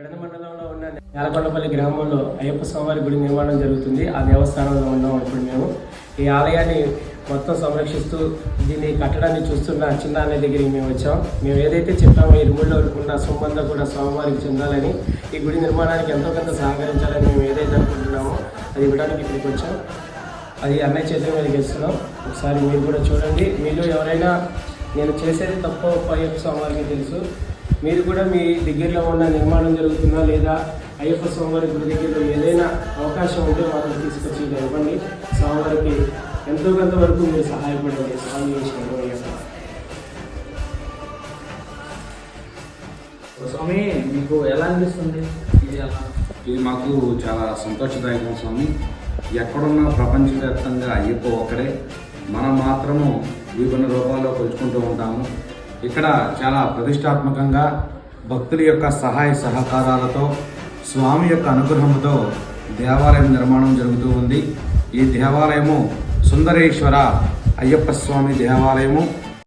పెడన మండలంలో ఉన్న నేలకొండపల్లి గ్రామంలో అయ్యప్ప స్వామి గుడి నిర్మాణం జరుగుతుంది. ఆ దేవస్థానంలో ఉన్నాం ఇప్పుడు మేము. ఈ ఆలయాన్ని మొత్తం సంరక్షిస్తూ దీన్ని కట్టడాన్ని చూస్తున్న చిన్న అనే దగ్గరికి మేము వచ్చాం. మేము ఏదైతే చెప్పామో ఈ గుడిలో ఉన్న సొమ్మంతా కూడా స్వామివారికి చెందాలని, ఈ గుడి నిర్మాణానికి ఎంతో కొంత సహకరించాలని మేము ఏదైతే అనుకుంటున్నామో అది ఇవ్వడానికి ఇక్కడికి వచ్చాం. అది అన్నయ్య చేతుల మీదకి ఇస్తున్నాం. ఒకసారి మీరు కూడా చూడండి. మీలో ఎవరైనా నేను చేసేది తప్ప అయ్యప్ప స్వామివారికి తెలుసు, మీరు కూడా మీ దగ్గరలో ఉన్న నిర్మాణం జరుగుతుందా లేదా అయ్యప్ప స్వామివారి గుడి దగ్గరలో ఏదైనా అవకాశం ఉంటే మాకు తీసుకొచ్చి ఇవ్వండి. స్వామివారికి ఎంతో కొంత వరకు మీరు సహాయపడండి. స్వామి స్వామి మీకు ఎలా అనిపిస్తుంది? ఇది మాకు చాలా సంతోషదాయకం స్వామి. ఎక్కడున్నా ప్రపంచవ్యాప్తంగా అయ్యప్ప ఒక్కడే, మనం మాత్రము విభిన్న రూపాల్లో కొలుచుకుంటూ ఉంటాము. ఇక్కడ చాలా ప్రతిష్టాత్మకంగా భక్తుల యొక్క సహాయ సహకారాలతో స్వామి యొక్క అనుగ్రహంతో దేవాలయం నిర్మాణం జరుగుతూ ఉంది. ఈ దేవాలయము సుందరేశ్వర అయ్యప్ప స్వామి దేవాలయము